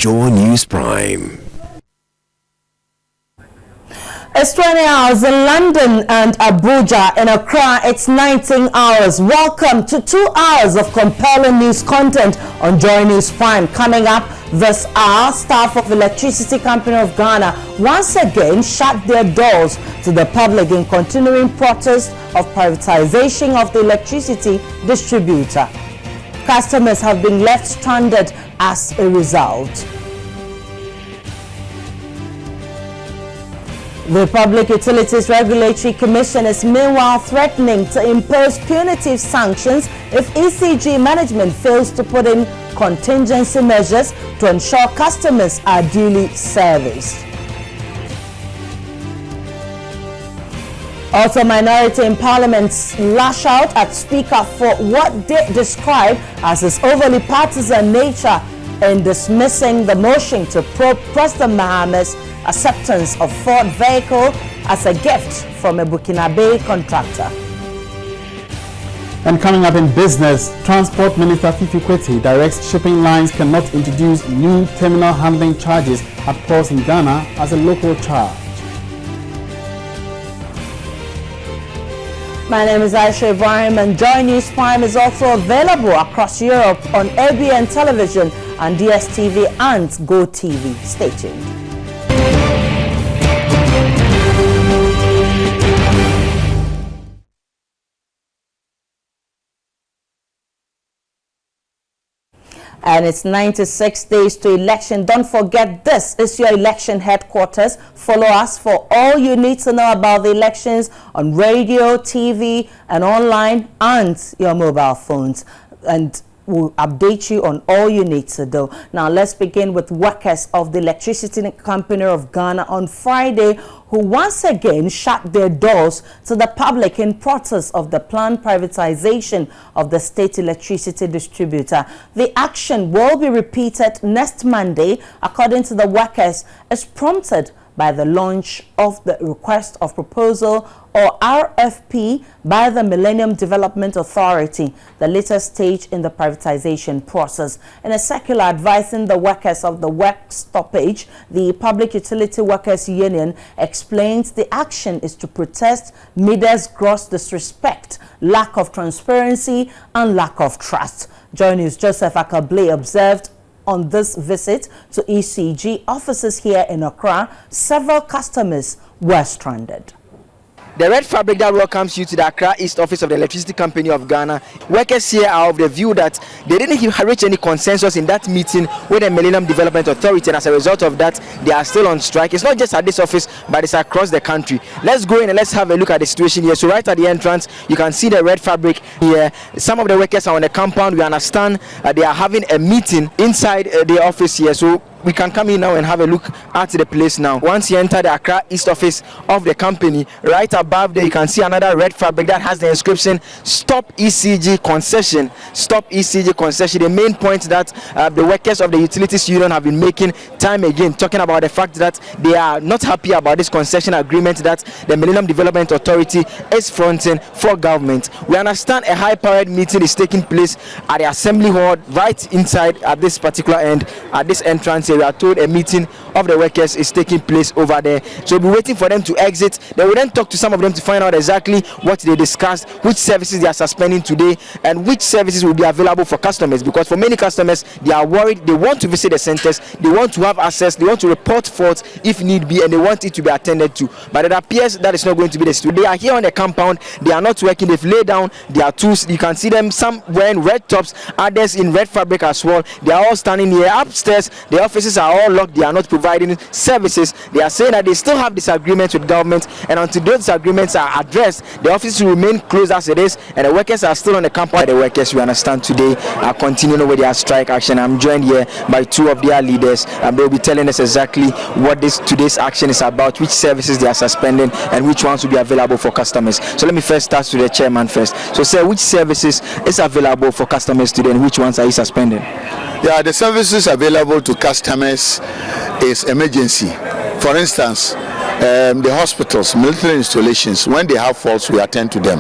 Joy News Prime. It's 20 hours in London and Abuja. In Accra, it's 19 hours. Welcome to 2 hours of compelling news content on Joy News Prime. Coming up this hour, staff of Electricity Company of Ghana once again shut their doors to the public in continuing protest of privatization of the electricity distributor. Customers have been left stranded as a result. The Public Utilities Regulatory Commission is meanwhile threatening to impose punitive sanctions if ECG management fails to put in contingency measures to ensure customers are duly serviced. Also, minority in Parliament lash out at Speaker for what they describe as his overly partisan nature in dismissing the motion to probe President Mahama's acceptance of Ford vehicle as a gift from a Burkinabe contractor. And coming up in business, Transport Minister Fifi Kweti directs shipping lines cannot introduce new terminal handling charges at ports in Ghana as a local charge. My name is Aisha Ibrahim, and Joy News Prime is also available across Europe on ABN Television and DSTV and GoTV. Stay tuned. And it's 96 days to election. Don't forget, this is your election headquarters. Follow us for all you need to know about the elections on radio, TV, and online, and your mobile phones. And we'll update you on all you need to do. Now, let's begin with workers of the Electricity Company of Ghana on Friday, who once again shut their doors to the public in protest of the planned privatization of the state electricity distributor. The action will be repeated next Monday, according to the workers, as prompted by the launch of the Request of Proposal, or RFP, by the Millennium Development Authority, the latest stage in the privatization process. In a circular advising the workers of the work stoppage, the Public Utility Workers Union explains the action is to protest MEDA's gross disrespect, lack of transparency, and lack of trust. Joy News' Joseph Akable observed on this visit to ECG offices here in Accra, several customers were stranded. The red fabric that welcomes you to the Accra East office of the Electricity Company of Ghana. Workers here are of the view that they didn't reach any consensus in that meeting with the Millennium Development Authority, and as a result of that, they are still on strike. It's not just at this office, but it's across the country. Let's go in and let's have a look at the situation here. So right at the entrance, you can see the red fabric here. Some of the workers are on the compound. We understand they are having a meeting inside the office here. So we can come in now and have a look at the place now. Once you enter the Accra East office of the company, right above there you can see another red fabric that has the inscription "Stop ECG Concession." Stop ECG Concession. The main point that the workers of the Utilities Union have been making time again, talking about the fact that they are not happy about this concession agreement that the Millennium Development Authority is fronting for government. We understand a high-powered meeting is taking place at the Assembly Hall right inside at this particular end, at this entrance. We are told a meeting of the workers is taking place over there, so we'll be waiting for them to exit. They will then talk to some of them to find out exactly what they discussed, which services they are suspending today, and which services will be available for customers, because for many customers they are worried. They want to visit the centers, they want to have access, they want to report faults if need be, and they want it to be attended to, but it appears that is not going to be the situation. They are here on the compound, they are not working. They've laid down their tools. You can see them, some wearing red tops, others in red fabric as well. They are all standing here. Upstairs the offices are all locked. They are not providing services. They are saying that they still have disagreements with government, and until those disagreements are addressed, the offices will remain closed as it is, and the workers are still on the compound. The workers, we understand, today are continuing with their strike action. I'm joined here by two of their leaders, and they'll be telling us exactly what today's action is about, which services they are suspending, and which ones will be available for customers. So let me first start with the chairman first. So sir, which services is available for customers today, and which ones are you suspending? Yeah, the services available to customers is emergency. For instance, the hospitals, military installations, when they have faults, we attend to them.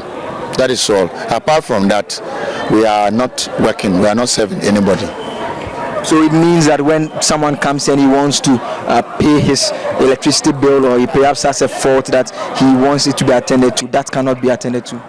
That is all. Apart from that, we are not working. We are not serving anybody. So it means that when someone comes and he wants to pay his electricity bill, or he perhaps has a fault that he wants it to be attended to, that cannot be attended to.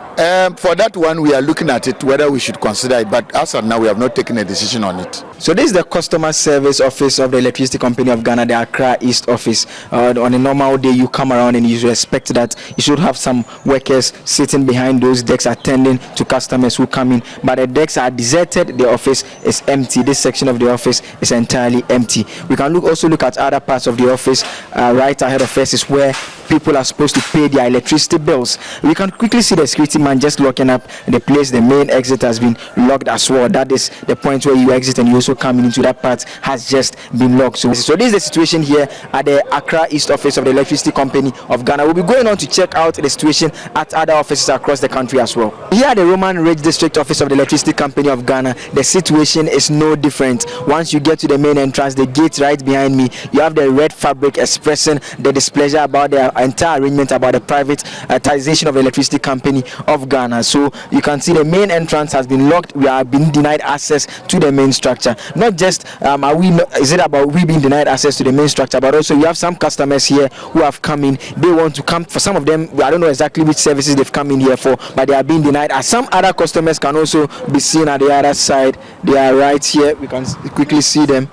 For that one, we are looking at it, whether we should consider it, but as of now, we have not taken a decision on it. So this is the customer service office of the Electricity Company of Ghana, the Accra East office. On a normal day, you come around and you expect that you should have some workers sitting behind those desks attending to customers who come in, but the desks are deserted. The office is empty. This section of the office is entirely empty. We can also look at other parts of the office. Right ahead of us is where people are supposed to pay their electricity bills. We can quickly see the security man just locking up the place. The main exit has been locked as well. That is the point where you exit and you also come into that part has just been locked. So this is the situation here at the Accra East office of the Electricity Company of Ghana. We'll be going on to check out the situation at other offices across the country as well. Here at the Roman Ridge District office of the Electricity Company of Ghana, the situation is no different. Once you get to the main entrance, the gate right behind me, you have the red fabric expressing the displeasure about the entire arrangement, about the privatization of the Electricity Company of Ghana. So you can see the main entrance has been locked. We are being denied access to the main structure. Not just is it about we being denied access to the main structure, but also you have some customers here who have come in. They want to come. For some of them, I don't know exactly which services they've come in here for, but they are being denied. And some other customers can also be seen at the other side. They are right here. We can quickly see them.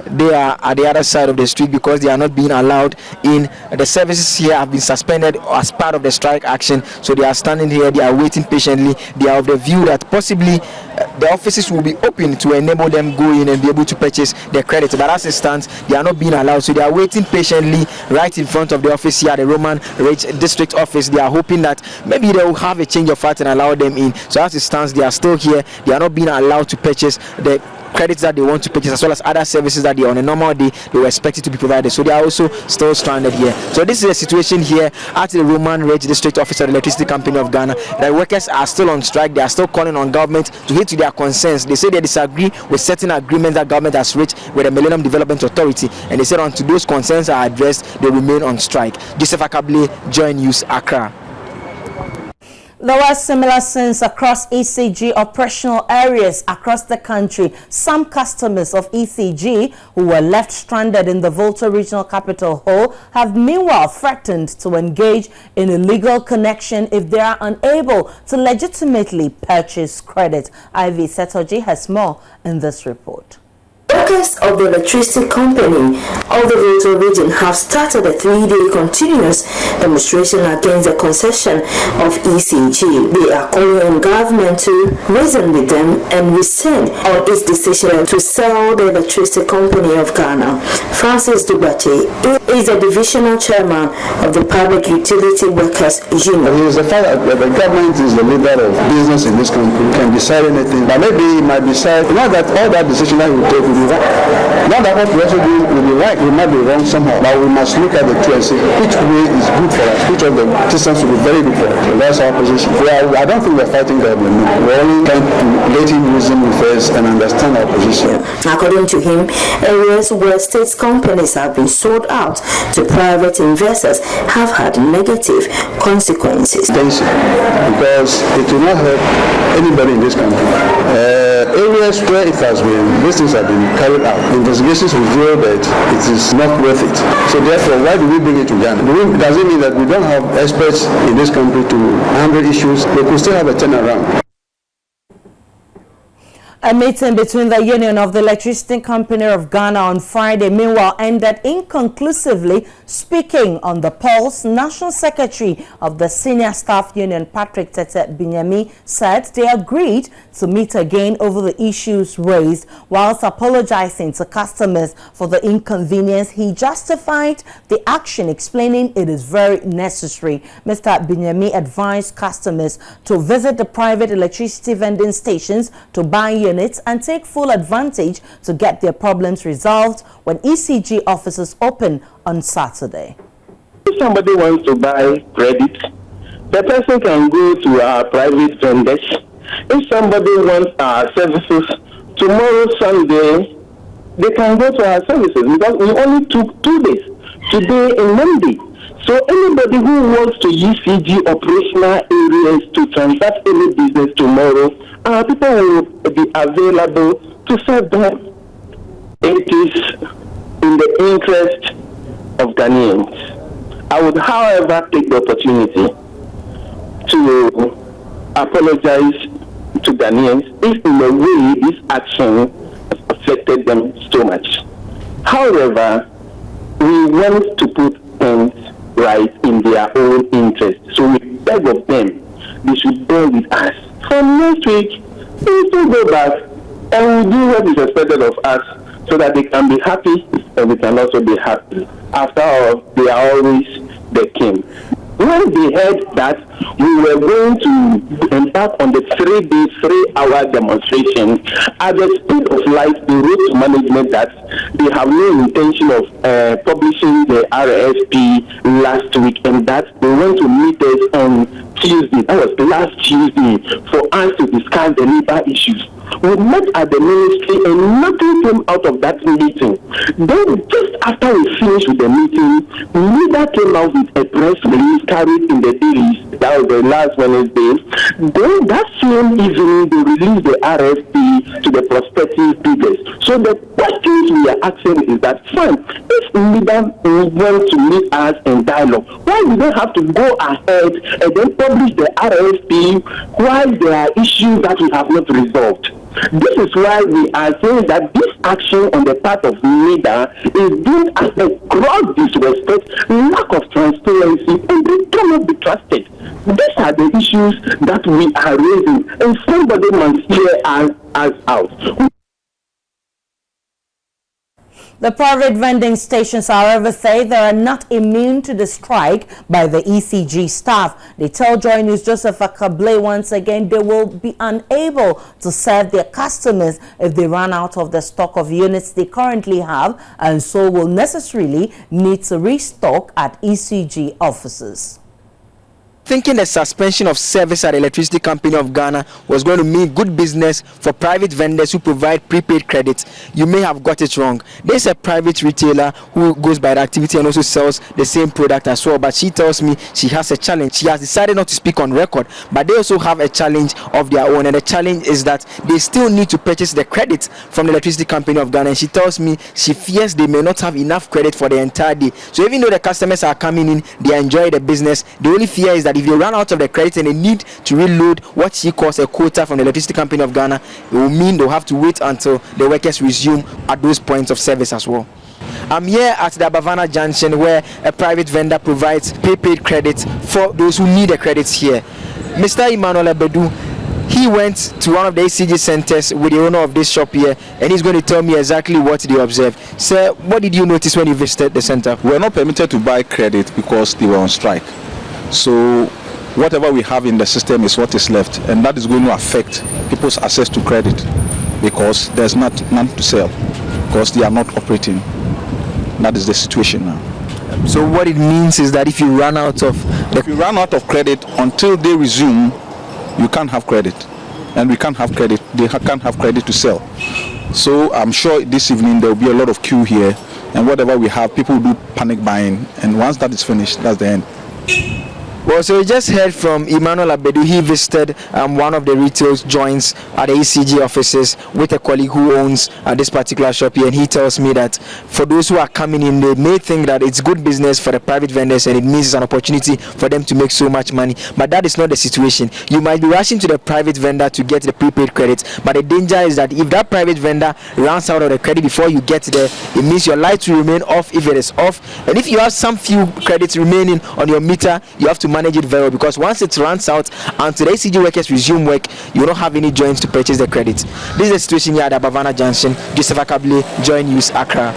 They are at the other side of the street because they are not being allowed in. The services here have been suspended as part of the strike action, so they are standing here. They are waiting patiently. They are of the view that possibly the offices will be open to enable them go in and be able to purchase their credit, but as it stands, they are not being allowed. So they are waiting patiently right in front of the office here at the Roman Ridge District office. They are hoping that maybe they will have a change of heart and allow them in. So as it stands, they are still here. They are not being allowed to purchase the credits that they want to purchase, as well as other services that they on a normal day they were expected to be provided. So they are also still stranded here. So this is the situation here at the Roman Ridge District office of the Electricity Company of Ghana. The workers are still on strike. They are still calling on government to heed to their concerns. They say they disagree with certain agreements that government has reached with the Millennium Development Authority, and they said until those concerns are addressed, they remain on strike. Joseph Akable, Joy News, Accra. There were similar scenes across ECG operational areas across the country. Some customers of ECG who were left stranded in the Volta Regional Capital Hall have meanwhile threatened to engage in illegal connection if they are unable to legitimately purchase credit. Ivy Setoji has more in this report. Workers of the Electricity Company of the Volta region have started a 3-day continuous demonstration against the concession of ECG. They are calling on government to reason with them and rescind on its decision to sell the Electricity Company of Ghana. Francis Dubate is the divisional chairman of the Public Utility Workers Union. It is the fact that the government is the leader of business in this country, can decide anything, but maybe it might decide not that all that decision that we take will be right. Not that what we also do will be right, we might be wrong somehow, but we must look at the two and see which way is good for us, which of the systems will be very good for us. So that's our position. I don't think we're fighting government. We're only trying to let him reason with us and understand our position. According to him, areas where state companies have been sold out to private investors have had negative consequences. Because it will not help anybody in this country. Areas where it has been, these things have been carried out, investigations reveal that it is not worth it. So therefore, why do we bring it to Ghana? Does it mean that we don't have experts in this country to handle issues? We could still have a turnaround. A meeting between the Union of the Electricity Company of Ghana on Friday, meanwhile, ended inconclusively. Speaking on the polls, National Secretary of the Senior Staff Union, Patrick Tete Binyami, said they agreed to meet again over the issues raised, whilst apologizing to customers for the inconvenience. He justified the action, explaining it is very necessary. Mr. Binyami advised customers to visit the private electricity vending stations to buy units and take full advantage to get their problems resolved when ECG offices open on Saturday. If somebody wants to buy credit, the person can go to our private vendors. If somebody wants our services tomorrow Sunday, they can go to our services because we only took 2 days, today and Monday. So anybody who wants to use ECG operational areas to transact any business tomorrow, our people will be available to serve them. It is in the interest of Ghanaians. I would, however, take the opportunity to apologize to Ghanaians if in a way this action has affected them so much. However, we want to put things right in their own interest. So we beg of them, they should bear with us. From next week, we still go back and we'll do what is expected of us so that they can be happy and we can also be happy. After all, they are always the king. When they heard that we were going to embark on the 3-day, 3-hour demonstration, at the speed of light, they wrote to management that they have no intention of publishing the RSP last week, and that they want to meet us on Tuesday. That was last Tuesday, for us to discuss the labor issues. We met at the ministry and nothing came out of that meeting. Then just after we finished with the meeting, leader came out with a press release carried in the dailies. That was the last Wednesday. Then that same evening, they released the RFP to the prospective bidders. So the questions we are asking is that, fine, if leader wants to meet us in dialogue, why do they have to go ahead and then publish the RFP while there are issues that we have not resolved? This is why we are saying that this action on the part of leader is deemed as a gross disrespect, lack of transparency, and they cannot be trusted. These are the issues that we are raising, and somebody must hear us out. The private vending stations, however, say they are not immune to the strike by the ECG staff. They tell Joy News Joseph Akable once again they will be unable to serve their customers if they run out of the stock of units they currently have, and so will necessarily need to restock at ECG offices. Thinking the suspension of service at the Electricity Company of Ghana was going to mean good business for private vendors who provide prepaid credit, you may have got it wrong. There's a private retailer who goes by the activity and also sells the same product as well, but she tells me she has a challenge. She has decided not to speak on record, but they also have a challenge of their own, and the challenge is that they still need to purchase the credit from the Electricity Company of Ghana, and she tells me she fears they may not have enough credit for the entire day. So even though the customers are coming in, they enjoy the business, the only fear is that if they run out of the credit and they need to reload what she calls a quota from the Electricity Company of Ghana, it will mean they'll have to wait until the workers resume at those points of service as well. I'm here at the Abavana Junction where a private vendor provides prepaid credit for those who need the credits here. Mr. Emmanuel Abedu, he went to one of the ECG centers with the owner of this shop here, and he's going to tell me exactly what they observed. Sir, what did you notice when you visited the center? We were not permitted to buy credit because they were on strike. So whatever we have in the system is what is left, and that is going to affect people's access to credit because there's none to sell because they are not operating. That is the situation now. So what it means is that if you run out of credit until they resume, you can't have credit, and we can't have credit. They can't have credit to sell. So I'm sure this evening there will be a lot of queue here, and whatever we have, people will do panic buying, and once that is finished, that's the end. Well, so we just heard from Emmanuel Abedu. He visited one of the retail joints at the ECG offices with a colleague who owns this particular shop here, and he tells me that for those who are coming in, they may think that it's good business for the private vendors and it means it's an opportunity for them to make so much money, but that is not the situation. You might be rushing to the private vendor to get the prepaid credit, but the danger is that if that private vendor runs out of the credit before you get there, it means your lights will remain off if it is off, and if you have some few credits remaining on your meter, you have to manage it very well, because once it runs out and the ECG workers resume work, you don't have any joints to purchase the credit. This is the situation here at Abavana Junction. Joseph Akable, Joy News, Accra.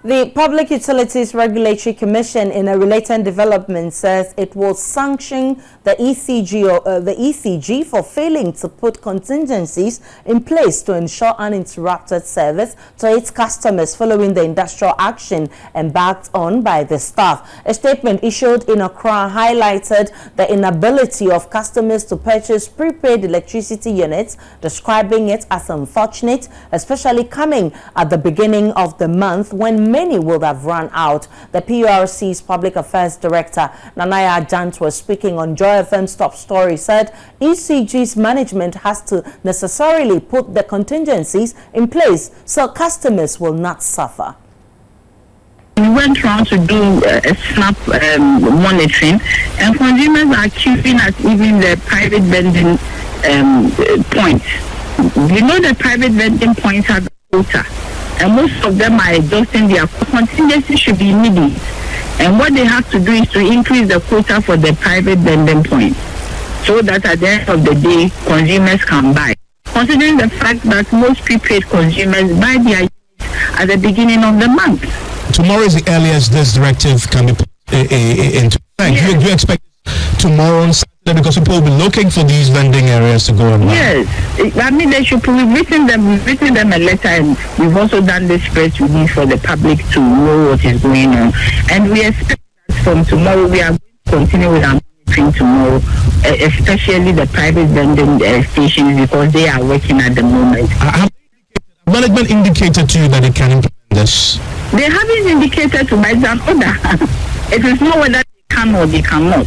The Public Utilities Regulatory Commission, in a related development, says it will sanction the ECG for failing to put contingencies in place to ensure uninterrupted service to its customers following the industrial action embarked on by the staff. A statement issued in Accra highlighted the inability of customers to purchase prepaid electricity units, describing it as unfortunate, especially coming at the beginning of the month when many will have run out. The PURC's Public Affairs Director, Nanaya Jantwa, speaking on Joy FM's Top Story, said ECG's management has to necessarily put the contingencies in place so customers will not suffer. We went around to do a snap monitoring, and consumers are queuing at even the private vending points. You know, the private vending points have a quota, and most of them are exhausting their contingency should be immediate. And what they have to do is to increase the quota for the private vending points, so that at the end of the day, consumers can buy. Considering the fact that most prepaid consumers buy their units at the beginning of the month. Tomorrow is the earliest this directive can be put into effect. Yes. Do you expect tomorrow on Saturday, because people will be looking for these vending areas to go online? Yes, I mean, they should be written them a letter, and we've also done this press release for the public to know what is going on. And we expect that from tomorrow we are going to continue with our monitoring tomorrow, especially the private vending stations, because they are working at the moment. Have management indicated to you that it can implement this? They haven't indicated to my order. It is not whether they can or they cannot.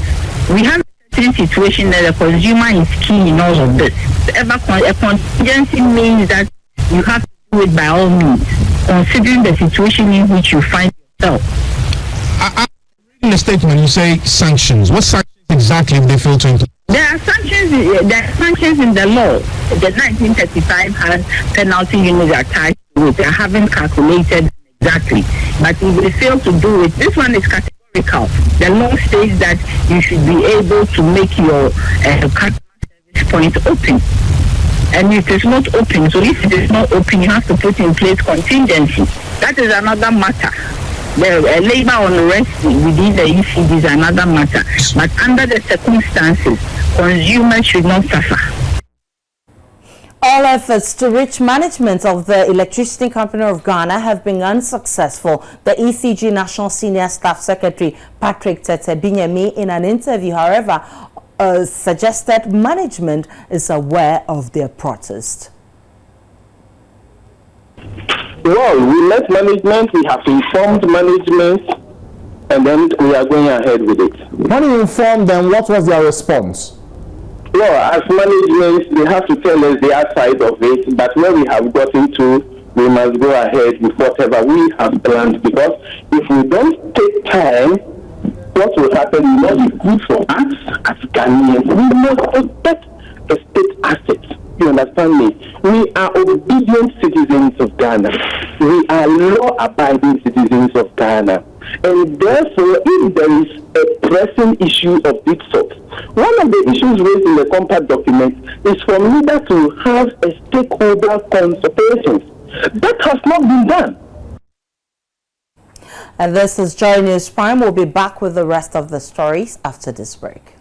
We have a certain situation that the consumer is key in all of this. A contingency means that you have to do it by all means, considering the situation in which you find yourself. In the statement, you say sanctions. What sanctions exactly if they fail to implement? There are sanctions in the law. The 1935 has penalty units attached to it. I haven't calculated exactly, but if they fail to do it, this one is categorical. The law states that you should be able to make your customer service point open, and if it's not open, so if it is not open, you have to put in place contingency. That is another matter. The labor unrest within the ECD is another matter, but under the circumstances, consumers should not suffer. All efforts to reach management of the Electricity Company of Ghana have been unsuccessful. The ECG National Senior Staff Secretary Patrick Tete Binyemi, in an interview, however, suggested management is aware of their protest. Well, we met management, we have informed management, and then we are going ahead with it. When you informed them, what was their response? Well, as management, they have to tell us their side of it, but where we have gotten to, we must go ahead with whatever we have planned, because if we don't take time, what will happen will not be good for us as Ghanaians. We must protect the state assets. You understand me? We are obedient citizens of Ghana. We are law-abiding citizens of Ghana. And therefore, if there is a pressing issue of this sort, one of the issues raised in the compact document is for NIDA to have a stakeholder consultation. That has not been done. And this is Joy News Prime. We'll be back with the rest of the stories after this break.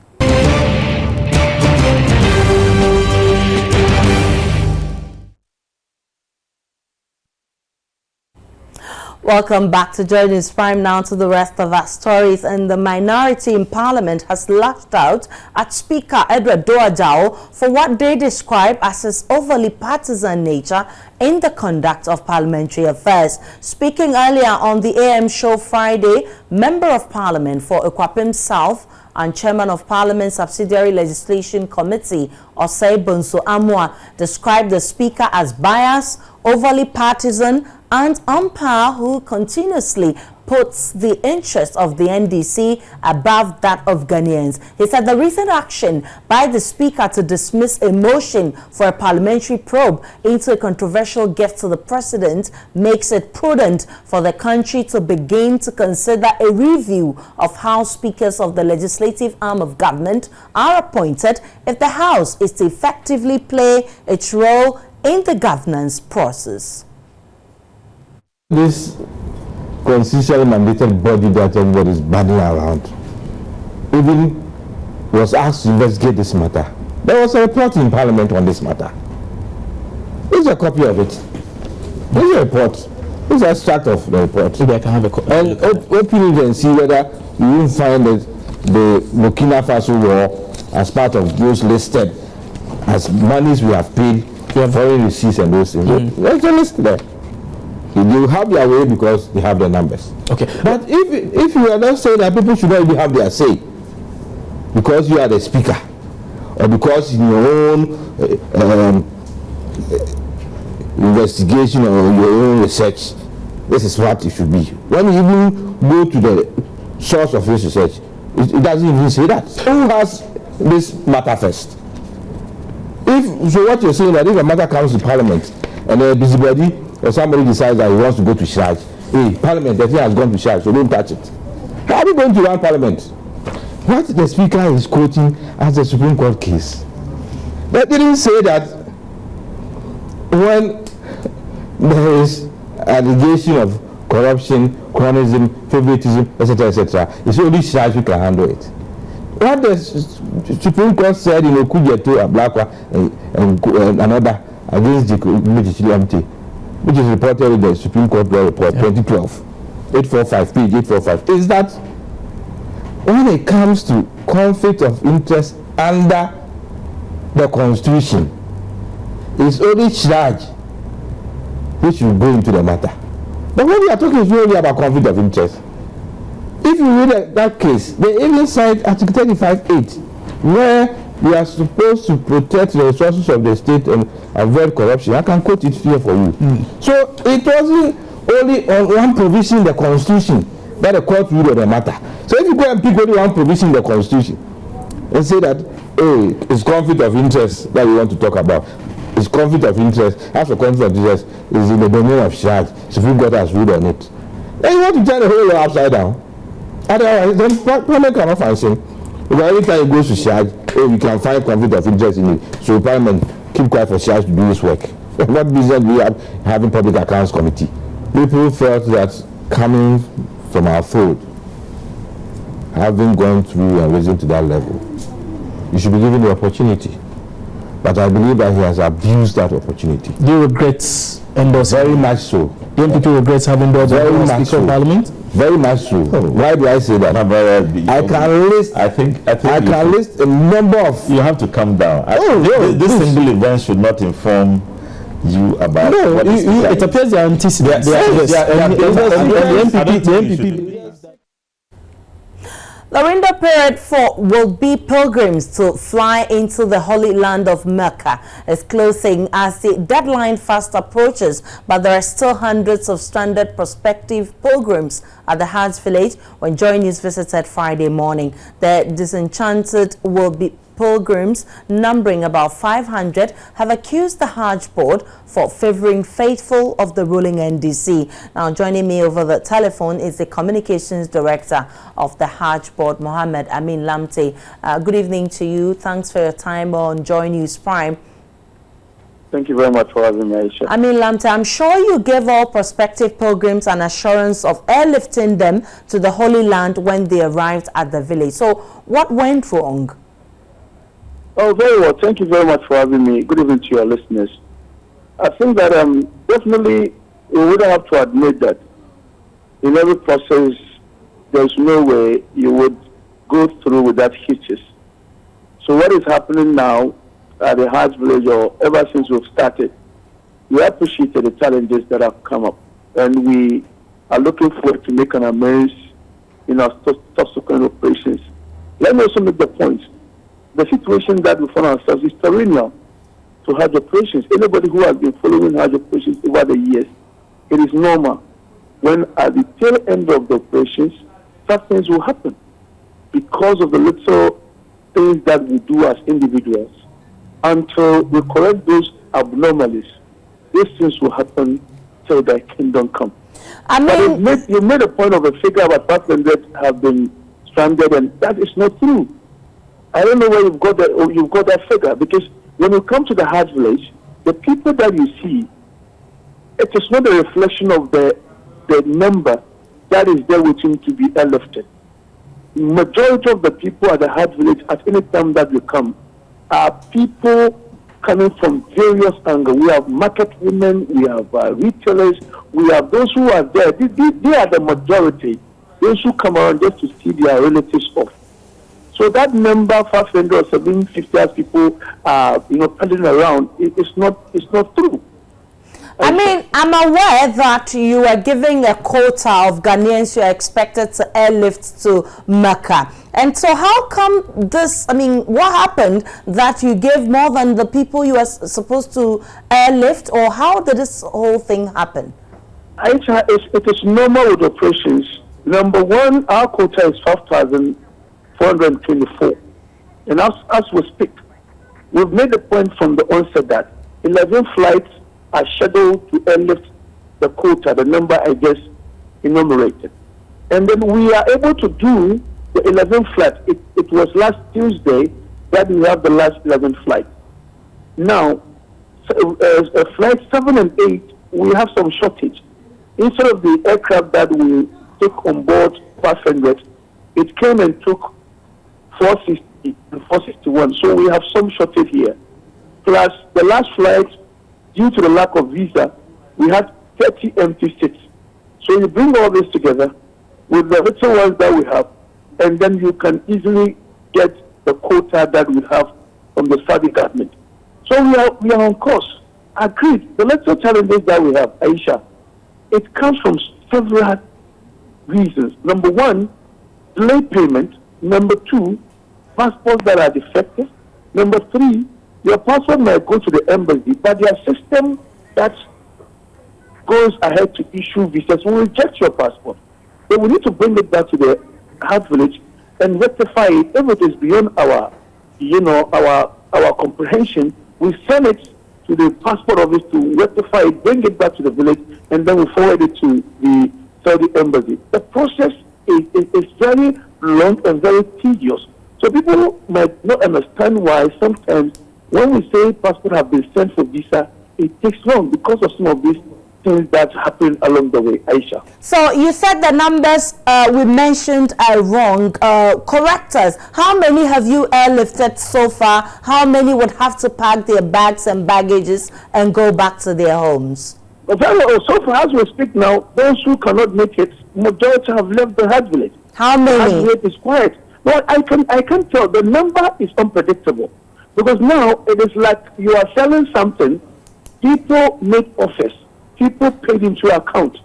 Welcome back to Joy News Prime. Now to the rest of our stories. And the minority in Parliament has lashed out at Speaker Edward Doajao for what they describe as his overly partisan nature in the conduct of parliamentary affairs. Speaking earlier on the AM show Friday, Member of Parliament for Ekwapim South and Chairman of Parliament Subsidiary Legislation Committee, Osei Bonso Amwa, described the Speaker as biased, overly partisan, and umpire who continuously puts the interests of the NDC above that of Ghanaians. He said the recent action by the Speaker to dismiss a motion for a parliamentary probe into a controversial gift to the President makes it prudent for the country to begin to consider a review of how speakers of the legislative arm of government are appointed if the House is to effectively play its role in the governance process. This constitutionally mandated body that everybody is banding around even was asked to investigate this matter. There was a report in Parliament on this matter. Here's a copy of it. Here's a report. Here's an extract of the report. Maybe I can have a copy. And open it and see whether you will find the Burkina Faso war as part of those listed as monies we have paid, foreign receipts and those things. There's a list there. They will have their way because they have the numbers. Okay. But if you are not saying that people should not even have their say, because you are the speaker, or because in your own investigation or your own research, this is what it should be. When you even go to the source of this research, it doesn't even say that. Who has this matter first? So what you're saying that if a matter comes to Parliament and a busybody or somebody decides that he wants to go to Hajj, hey, Parliament, the thing has gone to Hajj, so don't touch it. How are we going to run Parliament? What the Speaker is quoting as the Supreme Court case. They didn't say that when there is allegation of corruption, cronyism, favoritism, etc., it's only Hajj who can handle it. What the Supreme Court said in Okujeto, Ablakwa, and another against the MT, which is reported in the Supreme Court Law Report 2012, 845, page 845, is that when it comes to conflict of interest under the Constitution, it's only Hajj which will go into the matter. But when we are talking really about conflict of interest, if you read that case, they even cite Article 35(8), where we are supposed to protect the resources of the state and avoid corruption. I can quote it here for you. So it wasn't only on one provision in the Constitution that the court ruled on the matter. So if you go and pick only one provision in the Constitution and say that, hey, it's conflict of interest that we want to talk about, it's conflict of interest, as for conflict of interest is in the domain of Hajj, Supreme Court has ruled on it, then you want to turn the whole law upside down. Otherwise, then Parliament cannot function. Because every time it goes to Hajj, oh, you can find conflict of interest in it. So Parliament keep quiet for Hajj to do this work. What business do we have having public accounts committee? People felt that coming from our fold, having gone through and risen to that level, you should be given the opportunity. But I believe that he has abused that opportunity. Do you regret endorsing? Very much so. Don't think you regret having endorsed the Speaker of Parliament? Very much so. Why do I say that? I can list. I can list a number of. You have to calm down. This single event should not inform you about. No, it appears they are anticipating. The MPP. The window period will be pilgrims to fly into the Holy Land of Mecca is closing as the deadline fast approaches, but there are still hundreds of stranded prospective pilgrims at the Hajj village when Joy News visited Friday morning. The disenchanted will be pilgrims, numbering about 500, have accused the Hajj board for favoring faithful of the ruling NDC. Now, joining me over the telephone is the communications director of the Hajj board, Mohammed Amin Lamte. Good evening to you. Thanks for your time on Joy News Prime. Thank you very much for having me, Aisha. Amin Lamte, I'm sure you gave all prospective pilgrims an assurance of airlifting them to the Holy Land when they arrived at the village. So, what went wrong? Oh, very well. Thank you very much for having me. Good evening to your listeners. I think that definitely we would have to admit that in every process, there's no way you would go through without hitches. So what is happening now at the Hajj village, or ever since we've started, we appreciate the challenges that have come up, and we are looking forward to make an amends in our subsequent operations. Let me also make the point. The situation that we find ourselves is perennial to Hajj operations. Anybody who has been following Hajj operations over the years, it is normal. When at the tail end of the operations, such things will happen because of the little things that we do as individuals. Until we correct those abnormalities, these things will happen till the kingdom come. I mean, but you made a point of a figure about 500 have been stranded, and that is not true. I don't know where you've got that figure, because when you come to the Hajj village, the people that you see, it is not a reflection of the number that is there waiting to be airlifted. Majority of the people at the Hajj village at any time that you come are people coming from various angles. We have market women, we have retailers, we have those who are there. They are the majority. Those who come around just to see their relatives off. So that number, 500 or 750 people, paddling around, it's not true. I mean, I'm aware that you are giving a quota of Ghanaians you are expected to airlift to Mecca. And so how come this, I mean, what happened that you gave more than the people you are supposed to airlift, or how did this whole thing happen? It is normal with operations. Number one, our quota is 5,424. And as we speak, we've made the point from the onset that 11 flights are scheduled to airlift the quota, the number I just enumerated. And then we are able to do the 11 flights. It was last Tuesday that we have the last 11 flights. Now, flights 7 and 8, we have some shortage. Instead of the aircraft that we took on board passengers, it came and took 460 and 461. So we have some shortage here. Plus, the last flight, due to the lack of visa, we had 30 empty seats. So you bring all this together with the little ones that we have, and then you can easily get the quota that we have from the Saudi government. So we are on course. Agreed. The little challenges that we have, Aisha, it comes from several reasons. Number one, delayed payment. Number two, passports that are defective. Number three, your passport might go to the embassy, but their system that goes ahead to issue visas will reject your passport. So we need to bring it back to the Hajj village and rectify it. If it is beyond our comprehension, we send it to the passport office to rectify it, bring it back to the village, and then we forward it to the Saudi embassy. The process is very long and very tedious. So people might not understand why sometimes when we say passport have been sent for visa, it takes long because of some of these things that happen along the way, Aisha. So you said the numbers we mentioned are wrong. Correct us. How many have you airlifted so far? How many would have to pack their bags and baggages and go back to their homes? So far as we speak now, those who cannot make it, majority have left the Hajj village. How many? The Hajj village is quiet. Well, I can tell the number is unpredictable. Because now it is like you are selling something, people make offers, people paid into your account,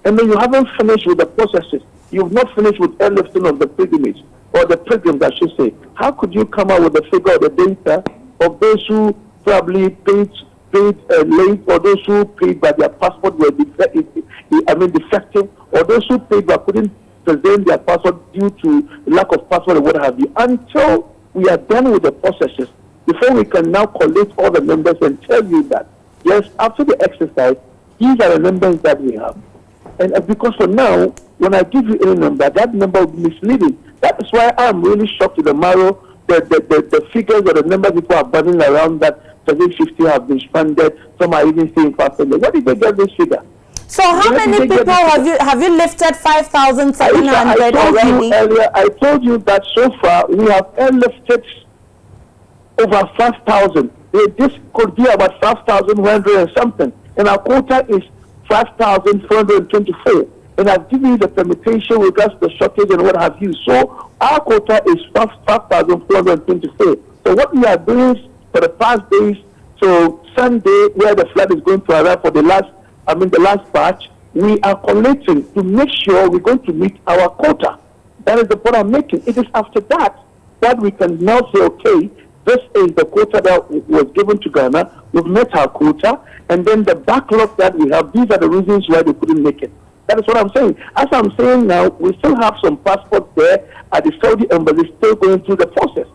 and then you haven't finished with the processes. You've not finished with airlifting of the pilgrimage, or the pilgrims, I should say. How could you come out with the figure of the data of those who probably paid late, or those who paid by their passport were defective, or those who paid by couldn't present their passport due to lack of passport or what have you? Until we are done with the processes, before we can now collate all the numbers and tell you that, yes, after the exercise, these are the numbers that we have. And because for now, when I give you any number, that number will be misleading. That is why I'm really shocked to the marrow, the figures or the numbers people are buzzing around that 750 have been stranded. Some are even saying 500. Where did they get this figure? So how many people have you lifted 5,700 already? I told you that so far we have airlifted over 5,000. This could be about 5,100 and something. And our quota is 5,424. And I've given you the permutation with regards to the shortage and what have you. So our quota is 5,424. So what we are doing for the past days, so Sunday, where the flight is going to arrive for the last batch, we are collating to make sure we're going to meet our quota. That is the point I'm making. It is after that we can now say, okay, this is the quota that was given to Ghana. We've met our quota, and then the backlog that we have, these are the reasons why they couldn't make it. That is what I'm saying. As I'm saying now, we still have some passports there at the Saudi embassy still going through the process.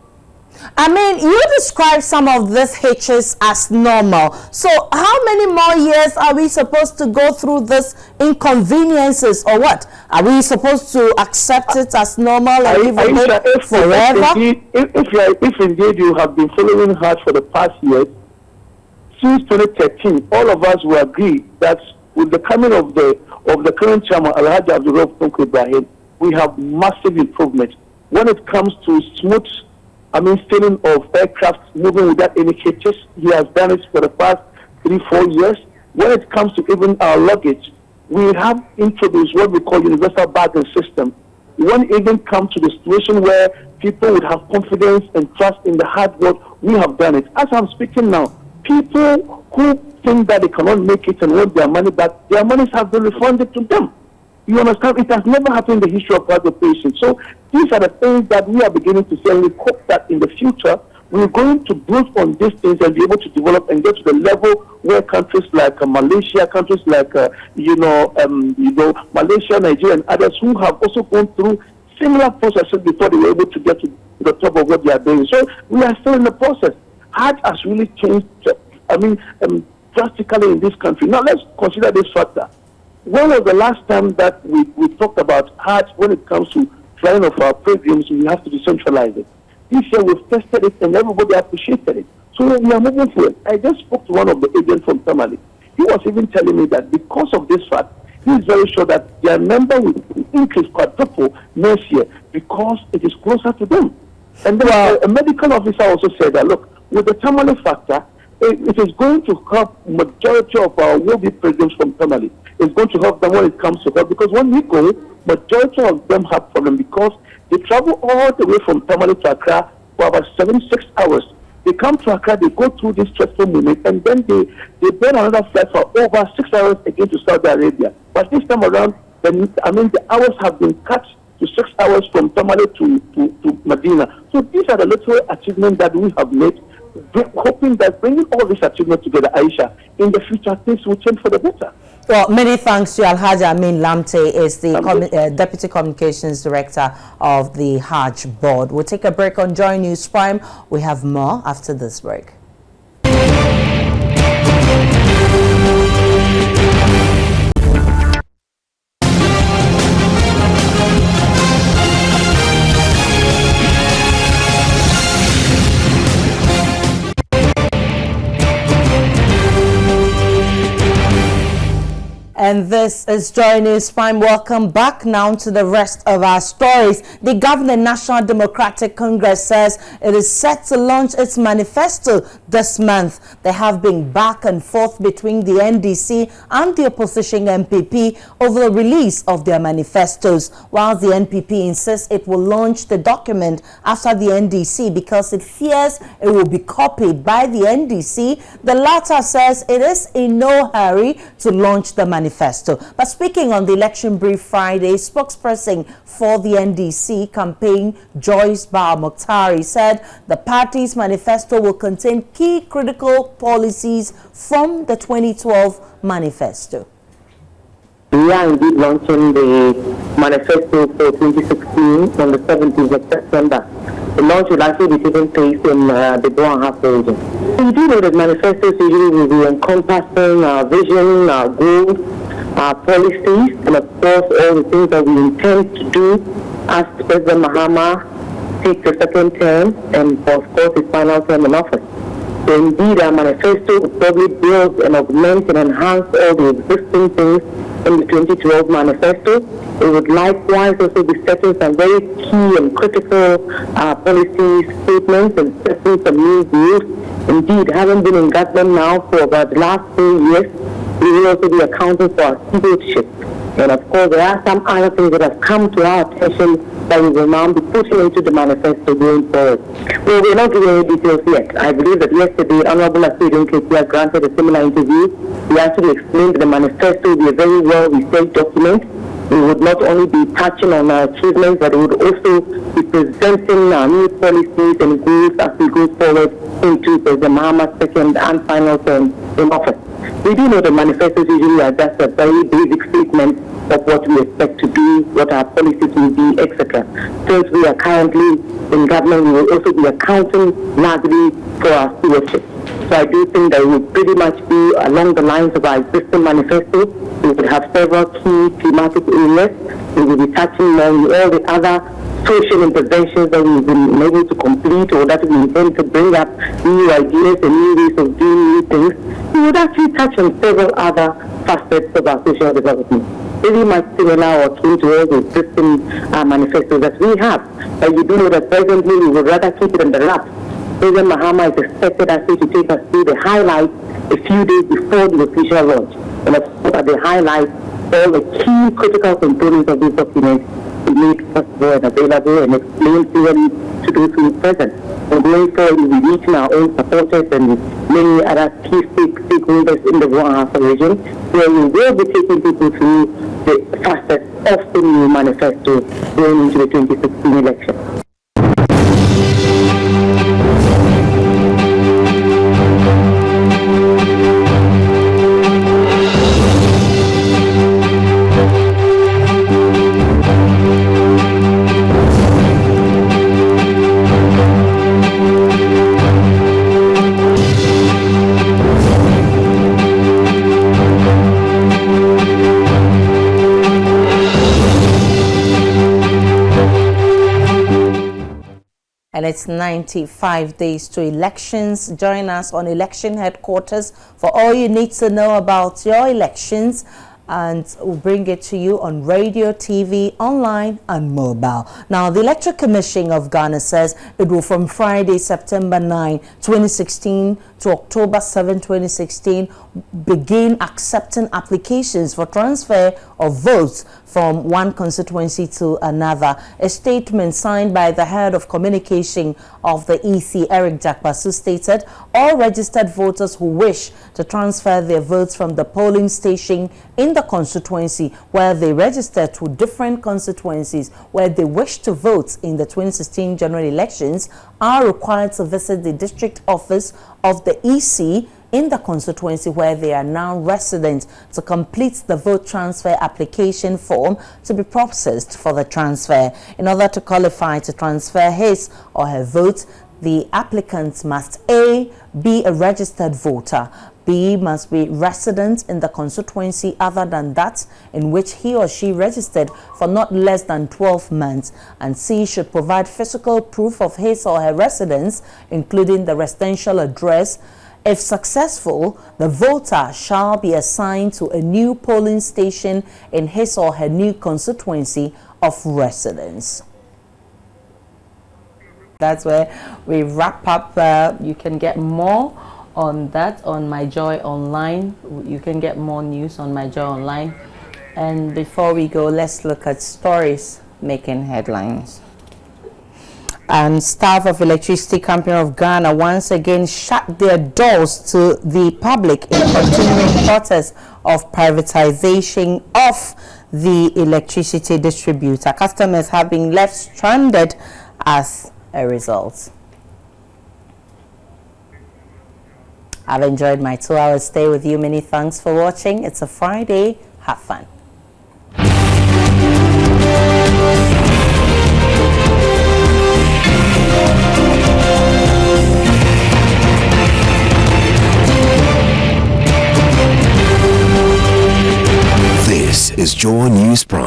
I mean, you describe some of these hitches as normal. So how many more years are we supposed to go through this inconveniences, or what? Are we supposed to accept it as normal and live with it forever? If indeed you have been following Hajj for the past years, since 2013, all of us will agree that with the coming of the current chairman, Al-Hajj Abdul Ibrahim, we have massive improvement when it comes to smooth sailing of aircraft moving without any hitches. He has done it for the past 3-4 years. When it comes to even our luggage, we have introduced what we call universal bagging system. When it even comes to the situation where people would have confidence and trust in the hard work, we have done it. As I'm speaking now, people who think that they cannot make it and want their money back, their monies have been refunded to them. You understand? It has never happened in the history of participation. So these are the things that we are beginning to see, and we hope that in the future we're going to build on these things and be able to develop and get to the level where countries like Malaysia, countries like Malaysia, Nigeria, and others who have also gone through similar processes before they were able to get to the top of what they are doing. So we are still in the process. Hajj has really changed, drastically in this country. Now let's consider this factor. When was the last time that we talked about Hajj when it comes to flying of our pilgrims? We have to decentralize it. This year we've tested it and everybody appreciated it. So we are moving forward. I just spoke to one of the agents from Tamale. He was even telling me that because of this fact, he is very sure that their number will increase quadruple next year because it is closer to them. And then a medical officer also said that, look, with the Tamale factor, it is going to help majority of our will-be pilgrims from Tamale. It's going to help them when it comes to health, because when we go, majority of them have problem because they travel all the way from Tamale to Accra for about 76 hours. They come to Accra, they go through this stressful moment, and then they burn another flight for over 6 hours again to Saudi Arabia. But this time around, the hours have been cut to 6 hours from Tamale to Medina. So these are the little achievements that we have made, hoping that bringing all these achievements together, Aisha, in the future things will change for the better. Well, many thanks to Alhaji Amin Lamte, is the Deputy Communications Director of the Hajj Board. We'll take a break on Joy News Prime. We have more after this break. And this is Joy News Prime. Welcome back now to the rest of our stories. The governing National Democratic Congress says it is set to launch its manifesto this month. There have been back and forth between the NDC and the opposition MPP over the release of their manifestos, while the NPP insists it will launch the document after the NDC because it fears it will be copied by the NDC. The latter says it is in no hurry to launch the manifesto. But speaking on the election brief Friday, spokesperson for the NDC campaign, Joyce Bar Mokhtari, said the party's manifesto will contain key critical policies from the 2012 manifesto. We are indeed launching the manifesto for 2016 on the 17th of September. The launch will actually be taking place in the Boan region. We do know that manifestos usually will be encompassing our vision, our goals, our policies, and of course all the things that we intend to do as President Mahama takes the second term and of course his final term in office. So indeed our manifesto will probably build and augment and enhance all the existing things in the 2012 manifesto. It would likewise also be setting some very key and critical policy statements and setting some new views. Indeed, having been in government now for about the last 3 years, we will also be accounting for our stewardship. And of course, there are some other things that have come to our attention that we will now be putting into the manifesto going forward. Well, we're not giving any details yet. I believe that yesterday, Honorable Asidun Ketia granted a similar interview. He actually explained that the manifesto will be a very well-researched document. We would not only be touching on our achievements, but it would also be presenting our new policies and goals as we go forward into President Mahama's second and final term in office. We do know the manifestos usually are just a very basic statement of what we expect to do, what our policies will be, etc. Since we are currently in government, we will also be accounting largely for our stewardship. So I do think that it will pretty much be along the lines of our existing manifesto. We will have several key thematic areas. We will be touching on all the other social interventions that we've been able to complete or that we intend to bring up new ideas and new ways of doing new things. We would actually touch on several other facets of our social development. Very much similar or akin to all the existing manifestos that we have. But you do know that presently we would rather keep it in the wrap. President Mahama is expected actually to take us through the highlights a few days before the official launch. And of course, at the highlights, all the key critical components of this document be made possible and available and explained clearly to those who are present. And going forward, we'll be reaching our own supporters and many other key stakeholders in the Guanahafo region, where we will be taking people through the facets of the new manifesto going into the 2016 election. And it's 95 days to elections. Join us on election headquarters for all you need to know about your elections, and we'll bring it to you on radio, TV, online and mobile. Now, the Electoral Commission of Ghana says it will, from Friday, September 9, 2016 to October 7, 2016, begin accepting applications for transfer of votes from one constituency to another. A statement signed by the head of communication of the EC, Eric Jakbasu, stated all registered voters who wish to transfer their votes from the polling station in the constituency where they registered to different constituencies where they wish to vote in the 2016 general elections are required to visit the district office of the EC in the constituency where they are now resident to complete the vote transfer application form to be processed for the transfer. In order to qualify to transfer his or her vote, the applicant must A, be a registered voter, B, must be resident in the constituency other than that in which he or she registered for not less than 12 months, and C, should provide physical proof of his or her residence, including the residential address. If successful, the voter shall be assigned to a new polling station in his or her new constituency of residence. That's where we wrap up. You can get more on that on My Joy Online. You can get more news on My Joy Online. And before we go, let's look at stories making headlines. And staff of Electricity Company of Ghana once again shut their doors to the public in continuing protest of privatization of the electricity distributor. Customers have been left stranded as a result. I've enjoyed my 2-hour stay with you. Many thanks for watching. It's a Friday. Have fun. This is Joy News Pro.